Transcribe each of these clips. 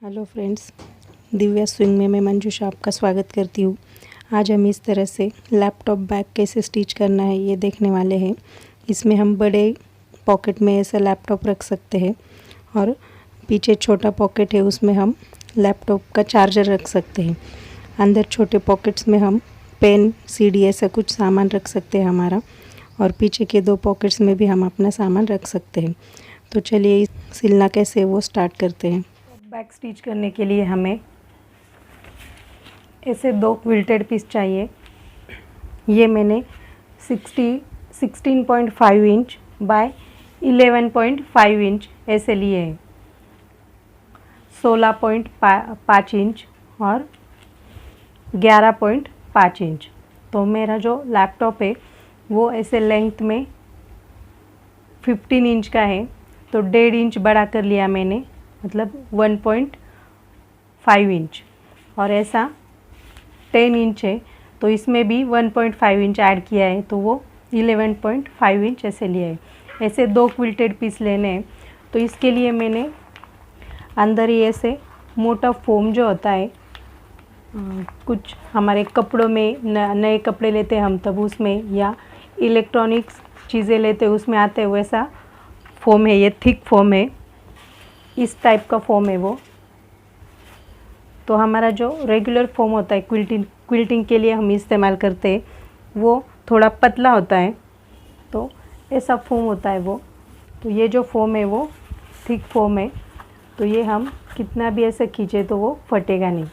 Hello friends, Divya swing में मैं मंजूषा आपका स्वागत करती हूँ। आज हम इस तरह से लैपटॉप बैग कैसे स्टिच करना है ये देखने वाले हैं। इसमें हम बड़े पॉकेट में ऐसा लैपटॉप रख सकते हैं और पीछे छोटा पॉकेट है, उसमें हम लैपटॉप का चार्जर रख सकते हैं। अंदर छोटे पॉकेट्स में हम पेन, सीडी ऐसा कुछ सामान रख सकते हैं हमारा, और पीछे के दो पॉकेट्स में भी हम अपना सामान रख सकते हैं। तो चलिए सिलना कैसे है वो स्टार्ट करते हैं। बैक स्टिच करने के लिए हमें ऐसे दो क्विल्टेड पीस चाहिए। ये मैंने 16.5 इंच बाय 11.5 इंच ऐसे लिए हैं। 16.5 इंच और 11.5 इंच। तो मेरा जो लैपटॉप है वो ऐसे लेंथ में 15 इंच का है, तो 1.5 इंच बढ़ा कर लिया मैंने, मतलब 1.5 इंच। और ऐसा 10 इंच है तो इसमें भी 1.5 इंच ऐड किया है, तो वो 11.5 इंच ऐसे लिया है। ऐसे दो क्विल्टेड पीस लेने हैं। तो इसके लिए मैंने अंदर ही ऐसे मोटा फोम जो होता है, कुछ हमारे कपड़ों में नए कपड़े लेते हैं हम तब उसमें, या इलेक्ट्रॉनिक्स चीज़ें लेते हैं उसमें आते हैं, वैसा फोम है। ये थिक फोम है, इस टाइप का फोम है वो। तो हमारा जो रेगुलर फोम होता है क्विल्टिंग के लिए हम इस्तेमाल करते हैं, वो थोड़ा पतला होता है, तो ऐसा फोम होता है वो। तो ये जो फोम है वो थिक फोम है, तो ये हम कितना भी ऐसे खींचे तो वो फटेगा नहीं।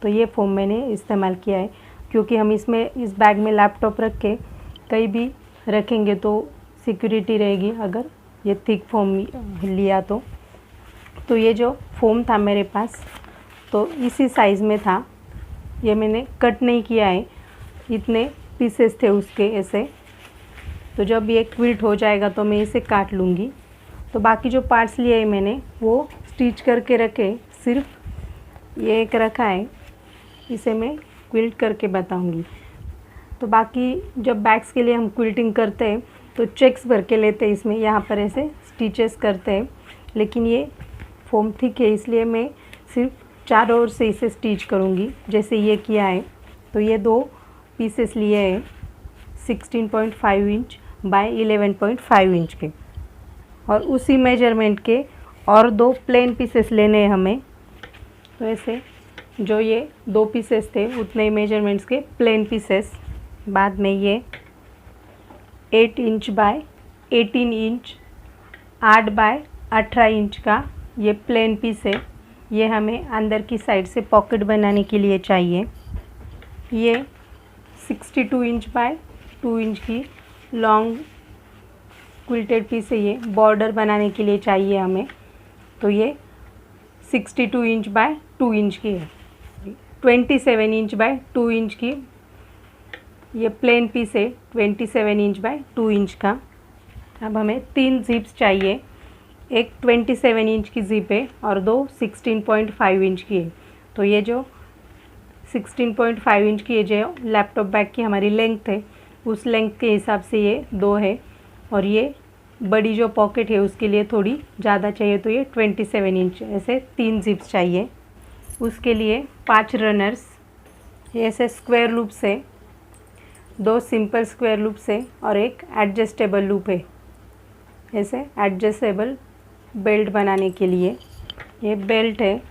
तो ये फोम मैंने इस्तेमाल किया है, क्योंकि हम इसमें इस बैग में लैपटॉप रख के कहीं भी रखेंगे तो सिक्योरिटी रहेगी अगर ये थिक फोम लिया तो ये जो फोम था मेरे पास, तो इसी साइज़ में था। ये मैंने कट नहीं किया है, इतने पीसेस थे उसके ऐसे। तो जब ये क्विल्ट हो जाएगा तो मैं इसे काट लूँगी। तो बाकी जो पार्ट्स लिए हैं मैंने वो स्टिच करके रखे, सिर्फ ये एक रखा है, इसे मैं क्विल्ट करके बताऊँगी। तो बाकी जब बैग्स के लिए हम क्विल्टिंग करते हैं तो चेक्स भर के लेते हैं इसमें, यहाँ पर ऐसे स्टिचेस करते हैं। लेकिन ये फोम थिक है, इसलिए मैं सिर्फ चारों ओर से इसे स्टिच करूँगी, जैसे ये किया है। तो ये दो पीसेस लिए हैं 16.5 इंच बाय 11.5 इंच के, और उसी मेजरमेंट के और दो प्लेन पीसेस लेने हैं हमें। तो ऐसे जो ये दो पीसेस थे उतने ही मेजरमेंट्स के प्लेन पीसेस। बाद में ये 8 inch by 18 inch 8 by 18 inch का ये प्लेन पीस है। ये हमें अंदर की साइड से पॉकेट बनाने के लिए चाहिए। ये 62 इंच बाय 2 इंच की लॉन्ग क्विल्टेड पीस है, ये बॉर्डर बनाने के लिए चाहिए हमें। तो ये 62 इंच बाय 2 इंच की है। 27 इंच बाय 2 इंच की ये प्लेन पीस है, 27 इंच बाय 2 इंच का। अब हमें 3 जिप्स चाहिए, एक 27 इंच की ज़िप है और दो 16.5 इंच की है। तो ये जो 16.5 इंच की है जो लैपटॉप बैग की हमारी लेंथ है, उस लेंथ के हिसाब से ये दो है, और ये बड़ी जो पॉकेट है उसके लिए थोड़ी ज़्यादा चाहिए, तो ये 27 इंच। ऐसे 3 जिप्स चाहिए। उसके लिए 5 रनर्स, ये ऐसे स्क्वायर लूप से, 2 सिंपल स्क्वायर लूप से और एक एडजस्टेबल लूप है, ऐसे एडजस्टेबल बेल्ट बनाने के लिए। ये बेल्ट है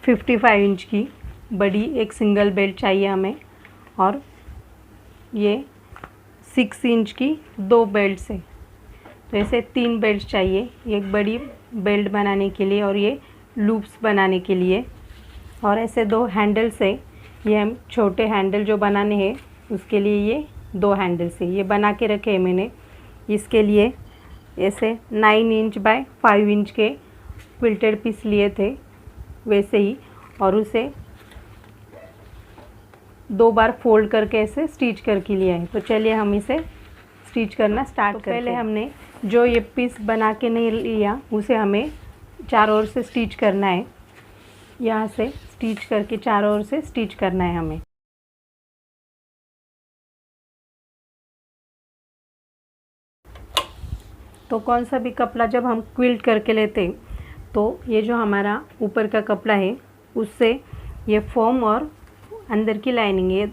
55 इंच की बड़ी, एक सिंगल बेल्ट चाहिए हमें। और ये 6 इंच की 2 बेल्ट है, तो ऐसे 3 बेल्ट चाहिए, एक बड़ी बेल्ट बनाने के लिए और ये लूप्स बनाने के लिए। और ऐसे 2 हैंडल्स है, ये हम छोटे हैंडल जो बनाने हैं उसके लिए ये 2 हैंडल्स है, ये बना के रखे हैं मैंने। इसके लिए ऐसे 9 इंच बाय 5 इंच के क्विल्टेड पीस लिए थे वैसे ही, और उसे 2 बार फोल्ड करके ऐसे स्टिच करके लिया है। तो चलिए हम इसे स्टिच करना स्टार्ट करते हैं। पहले हमने जो ये पीस बना के नहीं लिया उसे हमें चारों ओर से स्टिच करना है, यहाँ से स्टिच करके चारों ओर से स्टिच करना है हमें। तो कौन सा भी कपड़ा जब हम क्विल्ट करके लेते तो ये जो हमारा ऊपर का कपड़ा है उससे ये फॉर्म और अंदर की लाइनिंग ये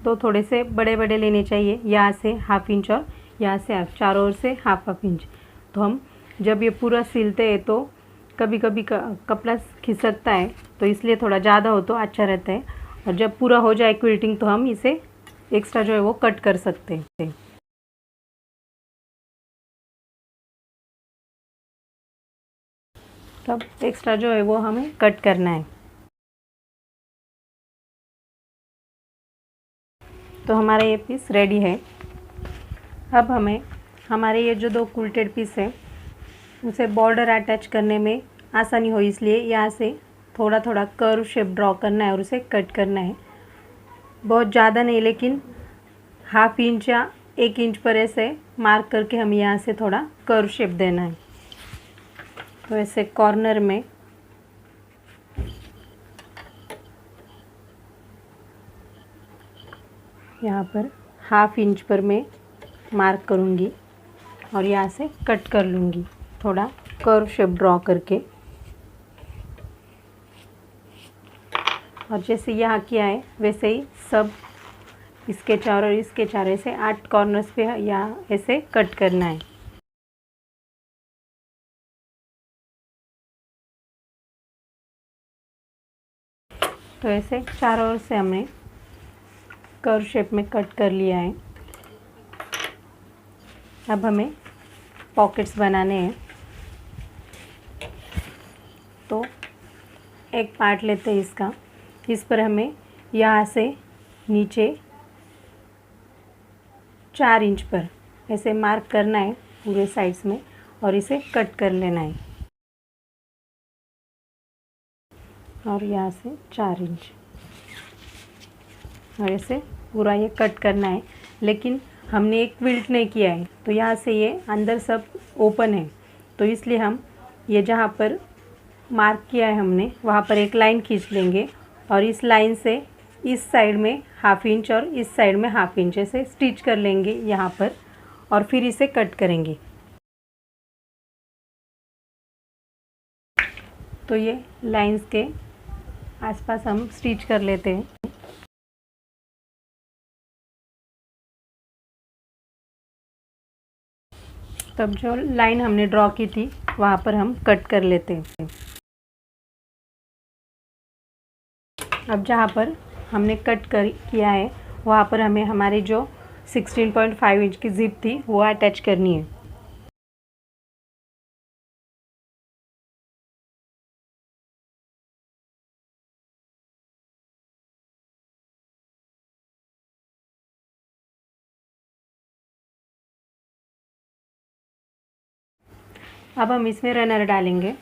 तो थोड़े से बड़े बड़े लेने चाहिए, यहाँ से हाफ इंच और यहाँ से हाफ, चारों ओर से हाफ हाफ इंच। तो हम जब ये पूरा सिलते हैं तो कभी कभी कपड़ा खिसकता है, तो इसलिए थोड़ा ज़्यादा हो तो अच्छा रहता है। और जब पूरा हो जाए क्विल्टिंग तो हम इसे एक्स्ट्रा जो है वो कट कर सकते हैं। तब एक्स्ट्रा जो है वो हमें कट करना है। तो हमारा ये पीस रेडी है। अब हमें हमारे ये जो 2 क्विल्टेड पीस है उसे बॉर्डर अटैच करने में आसानी हो, इसलिए यहाँ से थोड़ा थोड़ा कर्व शेप ड्रॉ करना है और उसे कट करना है। बहुत ज़्यादा नहीं, लेकिन हाफ इंच या 1 इंच पर ऐसे मार्क करके हमें यहाँ से थोड़ा कर्व शेप देना है। तो ऐसे कॉर्नर में यहाँ पर हाफ इंच पर मैं मार्क करूँगी और यहाँ से कट कर लूँगी थोड़ा कर्व शेप ड्रॉ करके। और जैसे यहाँ किया है वैसे ही सब इसके चारों और इसके चारों से 8 कॉर्नर्स पे यहाँ ऐसे कट करना है। तो ऐसे चारों ओर से हमने कर्व शेप में कट कर लिया है। अब हमें पॉकेट्स बनाने हैं। तो एक पार्ट लेते हैं इसका, इस पर हमें यहाँ से नीचे 4 इंच पर ऐसे मार्क करना है पूरे साइड्स में और इसे कट कर लेना है। और यहाँ से 4 इंच और ऐसे पूरा ये कट करना है। लेकिन हमने एक क्विल्ट नहीं किया है, तो यहाँ से ये अंदर सब ओपन है, तो इसलिए हम ये जहाँ पर मार्क किया है हमने वहाँ पर एक लाइन खींच लेंगे और इस लाइन से इस साइड में हाफ इंच और इस साइड में हाफ इंच ऐसे स्टिच कर लेंगे यहाँ पर और फिर इसे कट करेंगे। तो ये लाइंस के आसपास हम स्टिच कर लेते हैं। तब जो लाइन हमने ड्रॉ की थी वहाँ पर हम कट कर लेते हैं। अब जहाँ पर हमने कट किया है वहाँ पर हमें हमारी जो 16.5 इंच की जिप थी वो अटैच करनी है। अब हम इसमें रनर डालेंगे।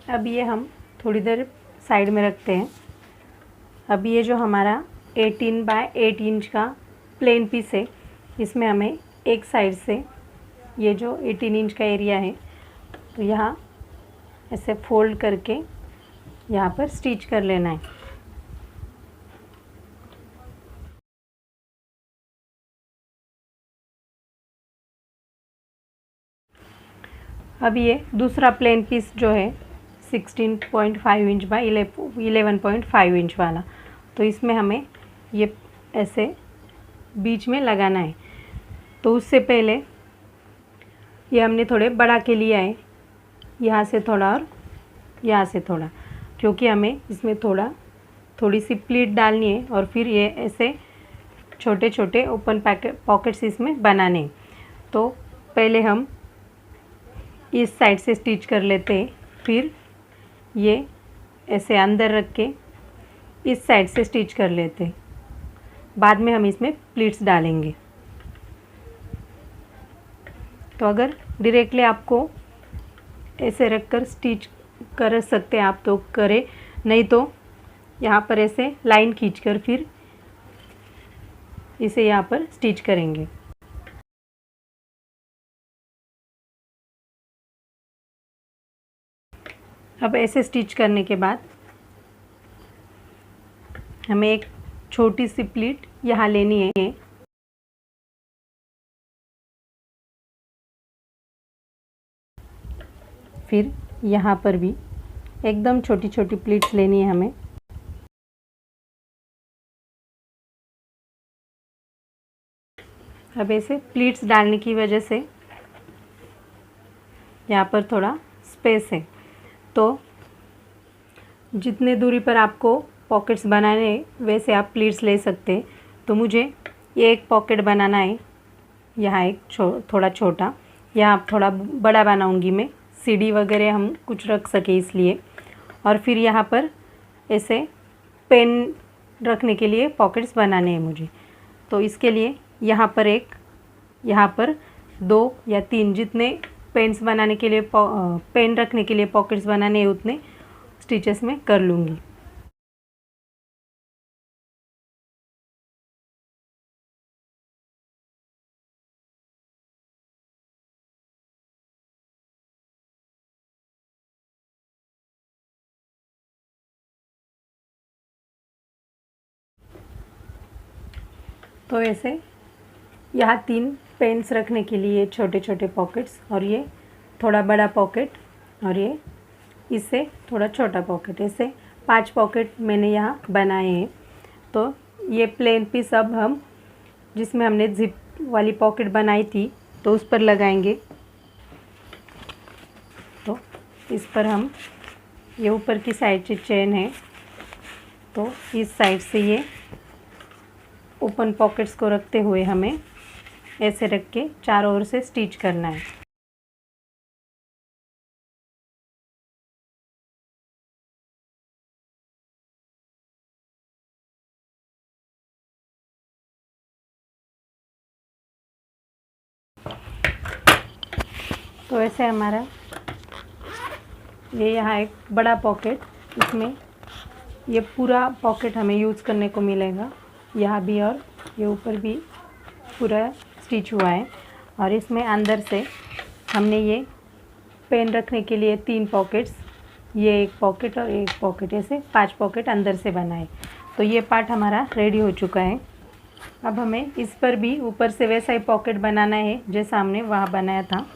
अब ये हम थोड़ी देर साइड में रखते हैं। अब ये जो हमारा 18 बाय 8 इंच का प्लेन पीस है, इसमें हमें एक साइड से ये जो 18 इंच का एरिया है तो यहाँ ऐसे फोल्ड करके यहाँ पर स्टिच कर लेना है। अब ये दूसरा प्लेन पीस जो है 16.5 इंच बाय 11.5 इंच वाला, तो इसमें हमें ये ऐसे बीच में लगाना है। तो उससे पहले ये हमने थोड़े बड़ा के लिया है, यहाँ से थोड़ा और यहाँ से थोड़ा, क्योंकि हमें इसमें थोड़ी सी प्लीट डालनी है और फिर ये ऐसे छोटे छोटे ओपन पॉकेट्स इसमें बनाने। तो पहले हम इस साइड से स्टिच कर लेते हैं, फिर ये ऐसे अंदर रख के इस साइड से स्टिच कर लेते हैं। बाद में हम इसमें प्लीट्स डालेंगे। तो अगर डायरेक्टली आपको ऐसे रखकर स्टिच कर सकते हैं आप तो करें, नहीं तो यहाँ पर ऐसे लाइन खींचकर फिर इसे यहाँ पर स्टिच करेंगे। अब ऐसे स्टिच करने के बाद हमें एक छोटी सी प्लीट यहाँ लेनी है। फिर यहाँ पर भी एकदम छोटी छोटी प्लीट्स लेनी है हमें। अब ऐसे प्लीट्स डालने की वजह से यहाँ पर थोड़ा स्पेस है, तो जितने दूरी पर आपको पॉकेट्स बनाने हैं वैसे आप प्लीट्स ले सकते हैं। तो मुझे ये एक पॉकेट बनाना है, यहाँ एक थोड़ा छोटा, यहाँ थोड़ा बड़ा बनाऊंगी मैं, सीढ़ी वगैरह हम कुछ रख सके इसलिए। और फिर यहाँ पर ऐसे पेन रखने के लिए पॉकेट्स बनाने हैं मुझे। तो इसके लिए यहाँ पर एक, यहाँ पर 2 या 3, जितने पेन्स बनाने के लिए पेन रखने के लिए पॉकेट्स बनाने हैं उतने स्टिचेस में कर लूँगी। तो ऐसे यहाँ 3 पेन्स रखने के लिए छोटे छोटे पॉकेट्स, और ये थोड़ा बड़ा पॉकेट, और ये इससे थोड़ा छोटा पॉकेट, ऐसे 5 पॉकेट मैंने यहाँ बनाए हैं। तो ये प्लेन पीस अब हम जिसमें हमने जिप वाली पॉकेट बनाई थी तो उस पर लगाएंगे। तो इस पर हम, ये ऊपर की साइड से चेन है, तो इस साइड से ये ओपन पॉकेट्स को रखते हुए हमें ऐसे रख के चारों ओर से स्टिच करना है। तो ऐसे हमारा ये यहाँ एक बड़ा पॉकेट, इसमें ये पूरा पॉकेट हमें यूज़ करने को मिलेगा, यहाँ भी और ये ऊपर भी पूरा स्टिच हुआ है। और इसमें अंदर से हमने ये पेन रखने के लिए 3 पॉकेट्स, ये एक पॉकेट और एक पॉकेट, ऐसे 5 पॉकेट अंदर से बनाए। तो ये पार्ट हमारा रेडी हो चुका है। अब हमें इस पर भी ऊपर से वैसा ही पॉकेट बनाना है जैसा हमने वहाँ बनाया था।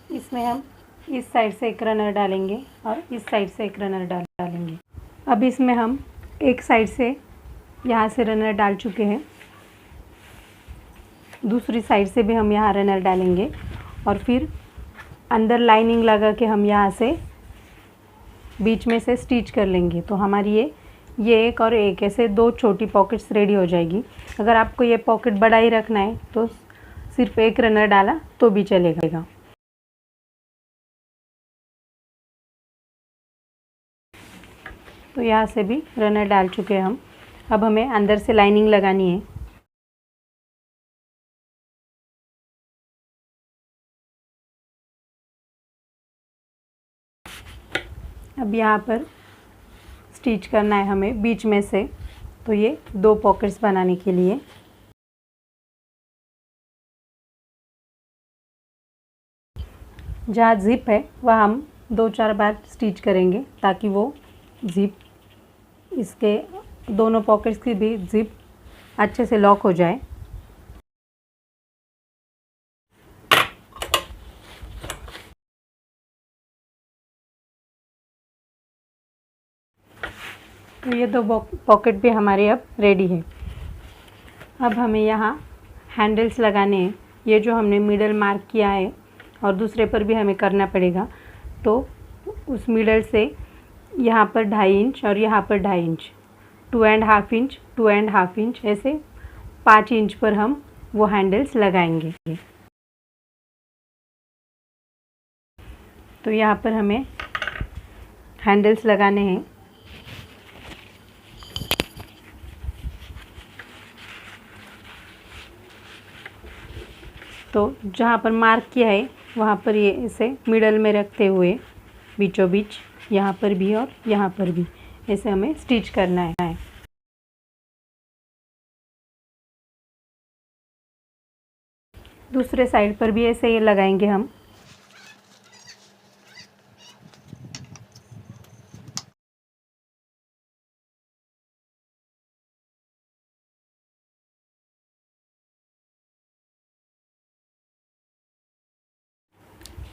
इसमें हम इस साइड से एक रनर डालेंगे और इस साइड से एक रनर डालेंगे। अब इसमें हम एक साइड से यहाँ से रनर डाल चुके हैं, दूसरी साइड से भी हम यहाँ रनर डालेंगे और फिर अंदर लाइनिंग लगा के हम यहाँ से बीच में से स्टिच कर लेंगे। तो हमारी ये एक और एक ऐसे 2 छोटी पॉकेट्स रेडी हो जाएगी। अगर आपको ये पॉकेट बड़ा ही रखना है तो सिर्फ एक रनर डाला तो भी चलेगा। तो यहाँ से भी रनर डाल चुके हैं हम। अब हमें अंदर से लाइनिंग लगानी है। अब यहाँ पर स्टिच करना है हमें बीच में से, तो ये 2 पॉकेट्स बनाने के लिए जहाँ जिप है वह हम 2-4 बार स्टिच करेंगे ताकि वो जिप, इसके दोनों पॉकेट्स की भी जिप अच्छे से लॉक हो जाए। तो ये 2 पॉकेट भी हमारे अब रेडी है। अब हमें यहाँ हैंडल्स लगाने हैं। ये जो हमने मिडल मार्क किया है और दूसरे पर भी हमें करना पड़ेगा, तो उस मिडल से यहाँ पर 2.5 इंच और यहाँ पर 2.5 इंच, 2.5 इंच, 2.5 इंच, ऐसे 5 इंच पर हम वो हैंडल्स लगाएंगे। तो यहाँ पर हमें हैंडल्स लगाने हैं। तो जहाँ पर मार्क किया है वहाँ पर ये इसे मिडल में रखते हुए बीचों बीच, यहाँ पर भी और यहाँ पर भी, ऐसे हमें स्टिच करना है। दूसरे साइड पर भी ऐसे ही लगाएंगे हम।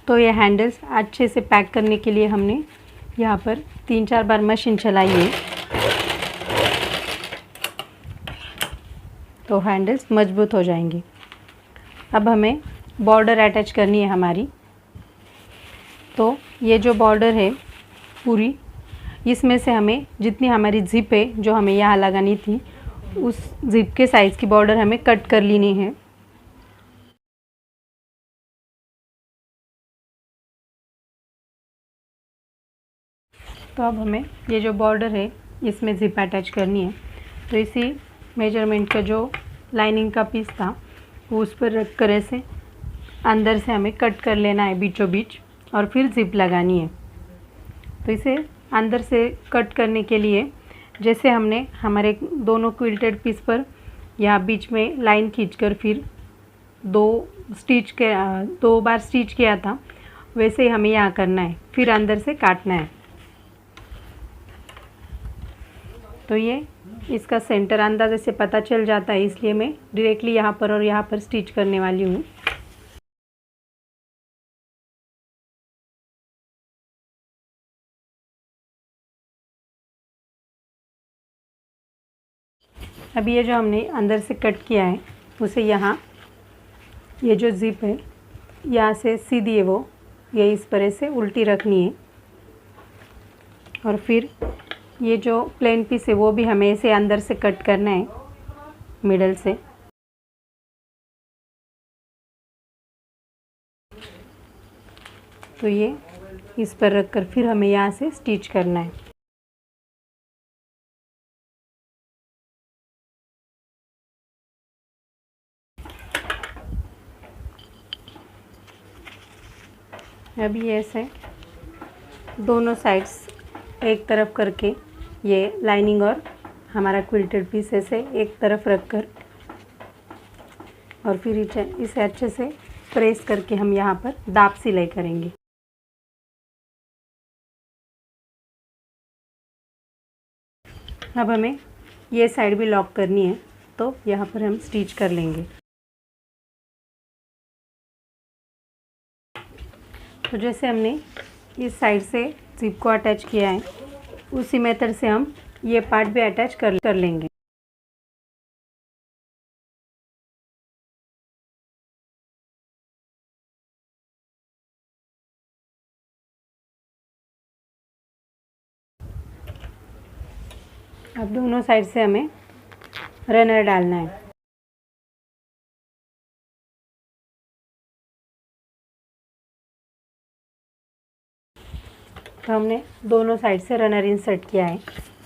तो ये हैंडल्स अच्छे से पैक करने के लिए हमने यहाँ पर 3-4 बार मशीन चलाई है, तो हैंडल्स मजबूत हो जाएंगे। अब हमें बॉर्डर अटैच करनी है हमारी। तो ये जो बॉर्डर है पूरी, इसमें से हमें जितनी हमारी ज़िप है जो हमें यहाँ लगानी थी, उस ज़िप के साइज़ की बॉर्डर हमें कट कर लेनी है। तो अब हमें ये जो बॉर्डर है इसमें ज़िप अटैच करनी है। तो इसी मेजरमेंट का जो लाइनिंग का पीस था वो उस पर रख कर ऐसे अंदर से हमें कट कर लेना है बीचों बीच, और फिर ज़िप लगानी है। तो इसे अंदर से कट करने के लिए जैसे हमने हमारे दोनों क्विल्टेड पीस पर यहाँ बीच में लाइन खींचकर फिर 2 बार स्टिच किया था, वैसे ही हमें यहाँ करना है, फिर अंदर से काटना है। तो ये इसका सेंटर अंदाजे से पता चल जाता है, इसलिए मैं डायरेक्टली यहाँ पर और यहाँ पर स्टिच करने वाली हूँ। अभी ये जो हमने अंदर से कट किया है उसे यहाँ, ये जो ज़िप है यहाँ से सीधी है वो, ये इस तरह से उल्टी रखनी है, और फिर ये जो प्लेन पीस है वो भी हमें इसे अंदर से कट करना है मिडल से। तो ये इस पर रखकर फिर हमें यहाँ से स्टिच करना है। अभी ऐसे दोनों साइड्स एक तरफ करके ये लाइनिंग और हमारा क्विल्टेड पीस ऐसे एक तरफ रखकर, और फिर इसे अच्छे से प्रेस करके हम यहाँ पर दाब सिलाई करेंगे। अब हमें ये साइड भी लॉक करनी है, तो यहाँ पर हम स्टिच कर लेंगे। तो जैसे हमने इस साइड से ज़िप को अटैच किया है, उसी मेथड से हम ये पार्ट भी अटैच कर लेंगे। अब दोनों साइड से हमें रनर डालना है। तो हमने दोनों साइड से रनर इंसर्ट किया है।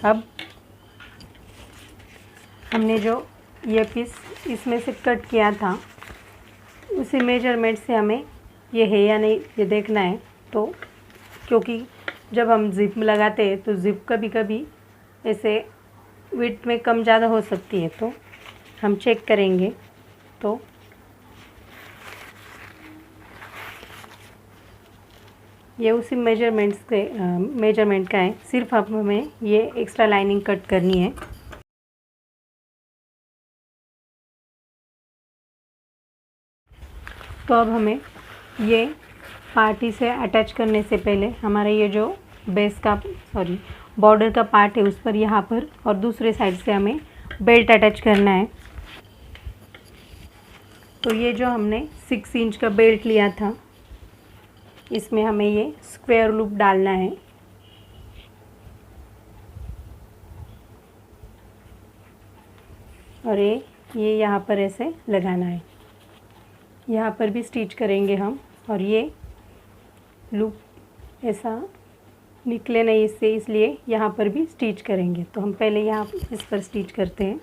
अब हमने जो ये पीस इसमें से कट किया था, उसी मेजरमेंट से हमें ये है या नहीं ये देखना है। तो क्योंकि जब हम ज़िप में लगाते हैं तो ज़िप कभी कभी ऐसे विड्थ में कम ज़्यादा हो सकती है, तो हम चेक करेंगे। तो ये उसी मेजरमेंट का है, सिर्फ अब हमें ये एक्स्ट्रा लाइनिंग कट करनी है। तो अब हमें ये पार्टी से अटैच करने से पहले हमारा ये जो बॉर्डर का पार्ट है उस पर यहाँ पर और दूसरे साइड से हमें बेल्ट अटैच करना है। तो ये जो हमने 6 इंच का बेल्ट लिया था, इसमें हमें ये स्क्वायर लूप डालना है। और ये यहाँ पर ऐसे लगाना है। यहाँ पर भी स्टिच करेंगे हम, और ये लूप ऐसा निकले नहीं इससे, इसलिए यहाँ पर भी स्टिच करेंगे। तो हम पहले यहाँ इस पर स्टिच करते हैं।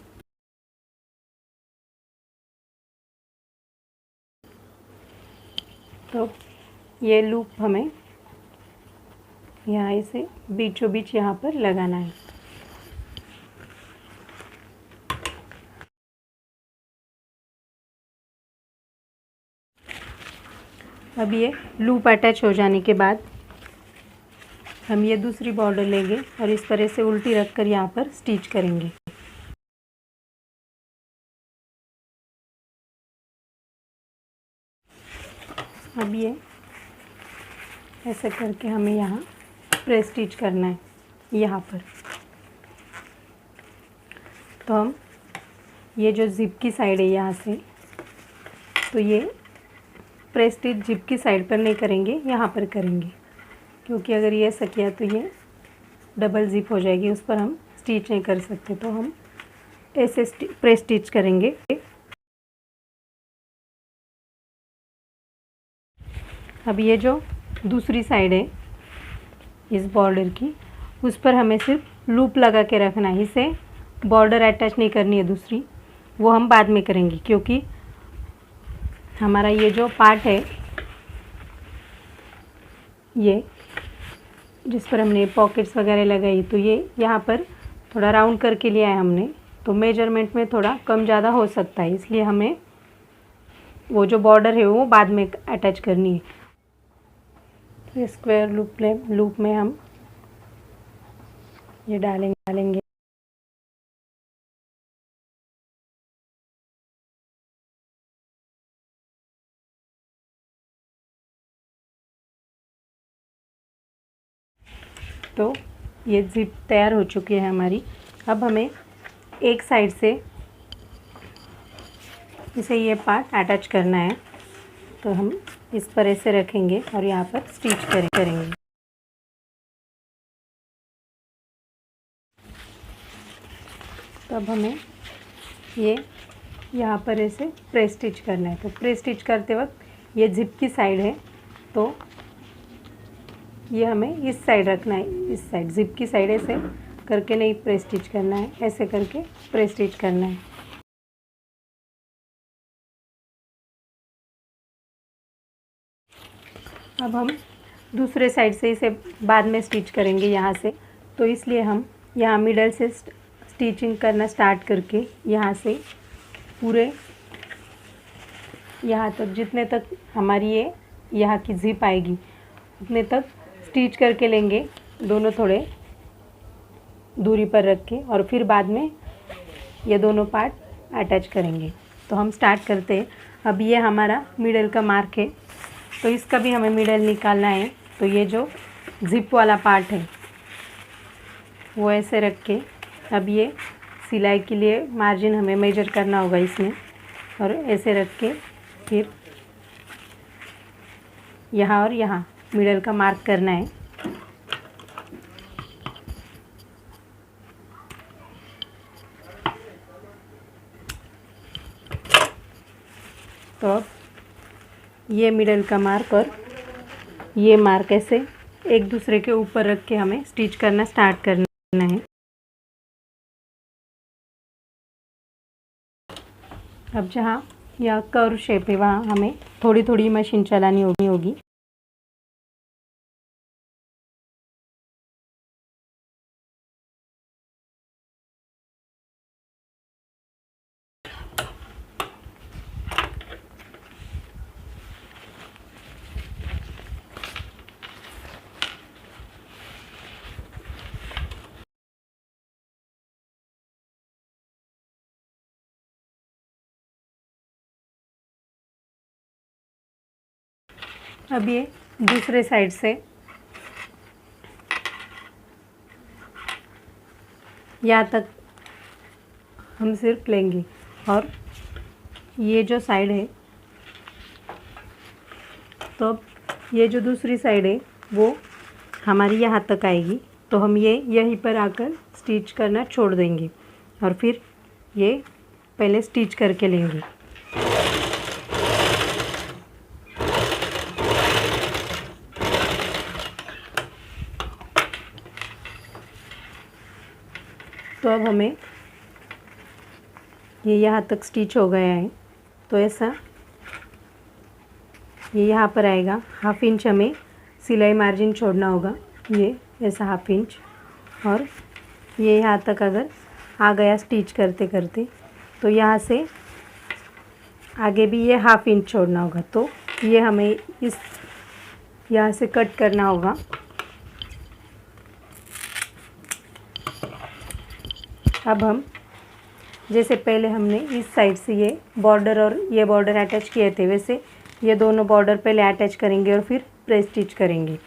तो ये लूप हमें यहाँ इसे बीचों बीच यहाँ पर लगाना है। अब ये लूप अटैच हो जाने के बाद हम ये दूसरी बॉर्डर लेंगे और इस तरह से उल्टी रखकर यहाँ पर स्टिच करेंगे। अब ये ऐसे करके हमें यहाँ प्रेस स्टिच करना है यहाँ पर। तो हम ये जो जिप की साइड है यहाँ से, तो ये प्रेस स्टिच जिप की साइड पर नहीं करेंगे, यहाँ पर करेंगे, क्योंकि अगर ये ऐसा किया तो ये डबल जिप हो जाएगी, उस पर हम स्टिच नहीं कर सकते। तो हम ऐसे प्रेस स्टिच करेंगे। अब ये जो दूसरी साइड है इस बॉर्डर की, उस पर हमें सिर्फ लूप लगा के रखना है, इसे बॉर्डर अटैच नहीं करनी है दूसरी, वो हम बाद में करेंगे, क्योंकि हमारा ये जो पार्ट है ये जिस पर हमने पॉकेट्स वगैरह लगाई, तो ये यहाँ पर थोड़ा राउंड करके लिया है हमने, तो मेजरमेंट में थोड़ा कम ज़्यादा हो सकता है, इसलिए हमें वो जो बॉर्डर है वो बाद में अटैच करनी है। तो स्क्वायर लूप में हम ये डालेंगे। तो ये जिप तैयार हो चुकी है हमारी। अब हमें एक साइड से इसे ये पार्ट अटैच करना है, तो हम इस पर ऐसे रखेंगे और यहाँ पर स्टिच करेंगे। तो अब हमें ये यहाँ पर ऐसे प्रेस स्टिच करना है। तो प्रेस स्टिच करते वक्त ये जिप की साइड है, तो ये हमें इस साइड रखना है, इस साइड जिप की साइड ऐसे करके नहीं प्रेस स्टिच करना है, ऐसे करके प्रेस स्टिच करना है। अब हम दूसरे साइड से इसे बाद में स्टिच करेंगे यहाँ से, तो इसलिए हम यहाँ मिडल से स्टिचिंग करना स्टार्ट करके यहाँ से पूरे यहाँ तक, जितने तक हमारी ये यहाँ की जिप आएगी उतने तक स्टिच करके लेंगे, दोनों थोड़े दूरी पर रख के, और फिर बाद में ये दोनों पार्ट अटैच करेंगे। तो हम स्टार्ट करते हैं। अब ये हमारा मिडल का मार्क है, तो इसका भी हमें मिडल निकालना है। तो ये जो जिप वाला पार्ट है वो ऐसे रख के, अब ये सिलाई के लिए मार्जिन हमें मेजर करना होगा इसमें, और ऐसे रख के फिर यहाँ और यहाँ मिडल का मार्क करना है। तो अब ये मिडल का मार्क और ये मार्क ऐसे एक दूसरे के ऊपर रख के हमें स्टिच करना स्टार्ट करना है। अब जहाँ यह कर्व शेप है वहाँ हमें थोड़ी थोड़ी मशीन चलानी होगी। अब ये दूसरे साइड से यहाँ तक हम सिर्फ लेंगे, और ये जो साइड है, तो अब ये जो दूसरी साइड है वो हमारी यहाँ तक आएगी, तो हम ये यहीं पर आकर स्टिच करना छोड़ देंगे और फिर ये पहले स्टिच करके लेंगे। तो अब हमें ये यहाँ तक स्टिच हो गया है, तो ऐसा ये यहाँ पर आएगा, हाफ इंच हमें सिलाई मार्जिन छोड़ना होगा, ये ऐसा 1/2 इंच, और ये यहाँ तक अगर आ गया स्टिच करते करते तो यहाँ से आगे भी ये 1/2 इंच छोड़ना होगा। तो ये हमें इस यहाँ से कट करना होगा। अब हम जैसे पहले हमने इस साइड से ये बॉर्डर और ये बॉर्डर अटैच किए थे, वैसे ये दोनों बॉर्डर पहले अटैच करेंगे और फिर प्रेस स्टिच करेंगे।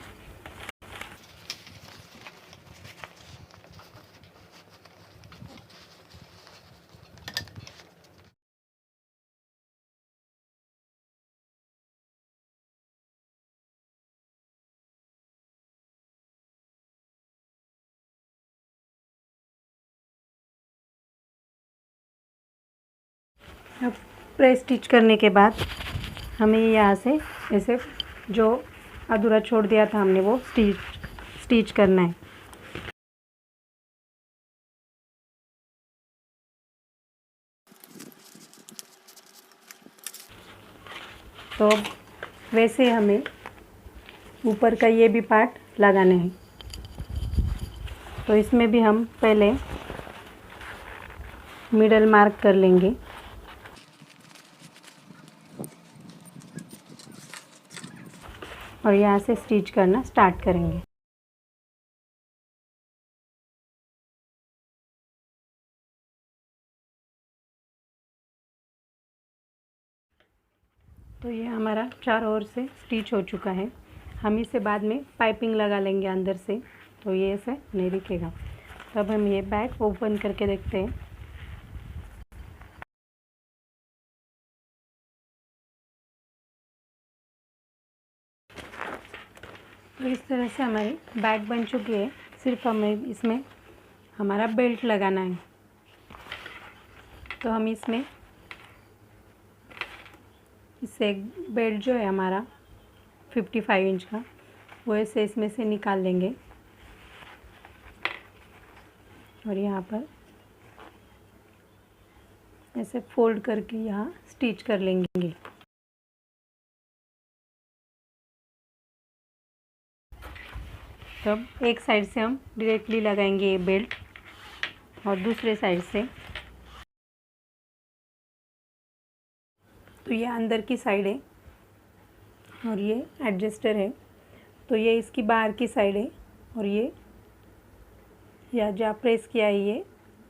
अब प्रेस स्टिच करने के बाद हमें यहाँ से ऐसे जो अधूरा छोड़ दिया था हमने वो स्टिच करना है। तो वैसे हमें ऊपर का ये भी पार्ट लगाना है। तो इसमें भी हम पहले मिडल मार्क कर लेंगे और यहाँ से स्टिच करना स्टार्ट करेंगे। तो ये हमारा चारों ओर से स्टिच हो चुका है। हम इसे बाद में पाइपिंग लगा लेंगे अंदर से, तो ये ऐसे नहीं दिखेगा। तब हम ये बैग ओपन करके देखते हैं। तो इस तरह से हमारी बैग बन चुकी है। सिर्फ हमें इसमें हमारा बेल्ट लगाना है। तो हम इसमें इससे एक बेल्ट जो है हमारा 55 इंच का, वो ऐसे इसमें से निकाल लेंगे और यहाँ पर ऐसे फोल्ड करके यहाँ स्टिच कर लेंगे। तब एक साइड से हम डायरेक्टली लगाएंगे ये बेल्ट और दूसरे साइड से। तो ये अंदर की साइड है और ये एडजस्टर है। तो ये इसकी बाहर की साइड है और ये या जहाँ प्रेस किया है ये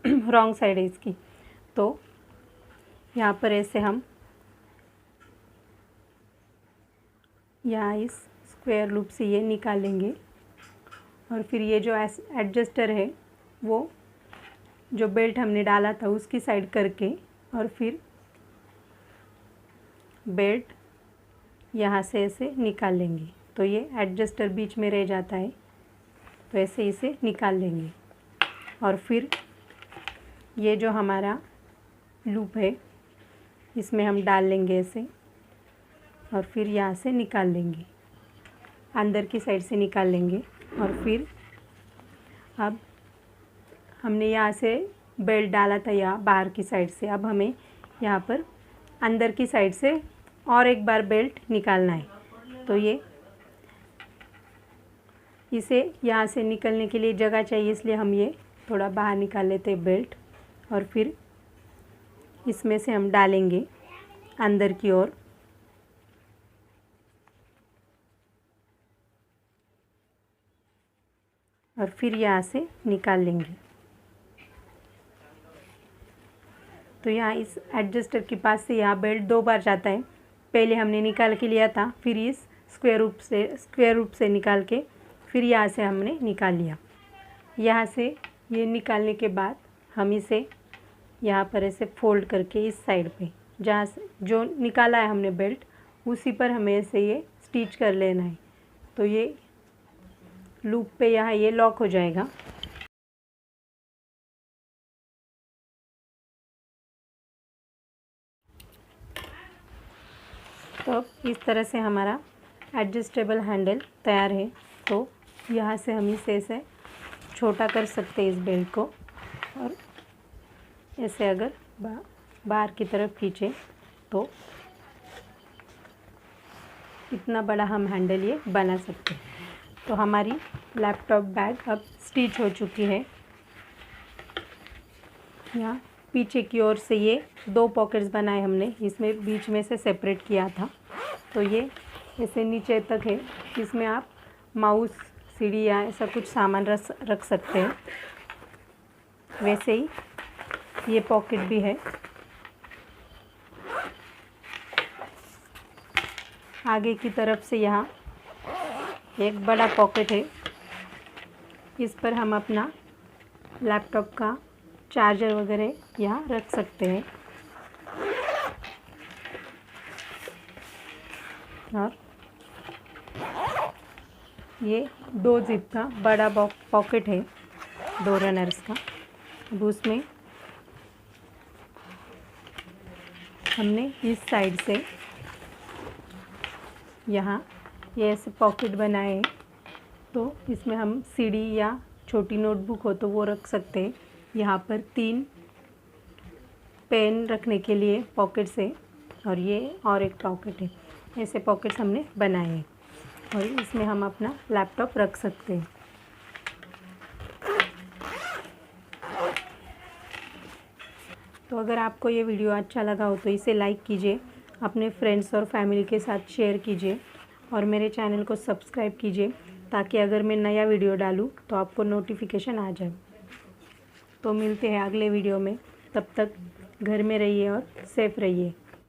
रॉन्ग साइड है इसकी। तो यहाँ पर ऐसे हम यहाँ इस स्क्वायर लूप से ये निकालेंगे और फिर ये जो एडजस्टर है वो जो बेल्ट हमने डाला था उसकी साइड करके और फिर बेल्ट यहाँ से ऐसे निकाल लेंगे। तो ये एडजस्टर बीच में रह जाता है, तो ऐसे इसे निकाल लेंगे और फिर ये जो हमारा लूप है इसमें हम डाल लेंगे ऐसे और फिर यहाँ से निकाल लेंगे, अंदर की साइड से निकाल लेंगे। और फिर अब हमने यहाँ से बेल्ट डाला था यहाँ बाहर की साइड से, अब हमें यहाँ पर अंदर की साइड से और एक बार बेल्ट निकालना है। तो ये इसे यहाँ से निकलने के लिए जगह चाहिए, इसलिए हम ये थोड़ा बाहर निकाल लेते हैं बेल्ट और फिर इसमें से हम डालेंगे अंदर की ओर और फिर यहाँ से निकाल लेंगे। तो यहाँ इस एडजस्टर के पास से यहाँ बेल्ट 2 बार जाता है। पहले हमने निकाल के लिया था, फिर इस स्क्वायर रूप से निकाल के फिर यहाँ से हमने निकाल लिया। यहाँ से ये निकालने के बाद हम इसे यहाँ पर ऐसे फोल्ड करके इस साइड पे जहाँ से जो निकाला है हमने बेल्ट उसी पर हमें ऐसे ये स्टिच कर लेना है। तो ये लूप पे यहाँ ये लॉक हो जाएगा। तो इस तरह से हमारा एडजस्टेबल हैंडल तैयार है। तो यहाँ से हम इसे ऐसे छोटा कर सकते हैं इस बेल्ट को और ऐसे अगर बाहर की तरफ खींचे तो इतना बड़ा हम हैंडल ये बना सकते हैं। तो हमारी लैपटॉप बैग अब स्टिच हो चुकी है। यहाँ पीछे की ओर से ये 2 पॉकेट्स बनाए हमने, इसमें बीच में से सेपरेट किया था। तो ये ऐसे नीचे तक है, इसमें आप माउस, सीडी या ऐसा कुछ सामान रख सकते हैं। वैसे ही ये पॉकेट भी है। आगे की तरफ से यहाँ एक बड़ा पॉकेट है, इस पर हम अपना लैपटॉप का चार्जर वगैरह यहाँ रख सकते हैं। और ये 2 जिप का बड़ा पॉकेट है, 2 रनर्स का। अब उसमें हमने इस साइड से यहाँ ये ऐसे पॉकेट बनाए हैं, तो इसमें हम सीडी या छोटी नोटबुक हो तो वो रख सकते हैं। यहाँ पर 3 पेन रखने के लिए पॉकेट्स है, और ये और एक पॉकेट है। ऐसे पॉकेट्स हमने बनाए हैं और इसमें हम अपना लैपटॉप रख सकते हैं। तो अगर आपको ये वीडियो अच्छा लगा हो तो इसे लाइक कीजिए, अपने फ्रेंड्स और फैमिली के साथ शेयर कीजिए और मेरे चैनल को सब्सक्राइब कीजिए, ताकि अगर मैं नया वीडियो डालूँ तो आपको नोटिफिकेशन आ जाए। तो मिलते हैं अगले वीडियो में, तब तक घर में रहिए और सेफ रहिए।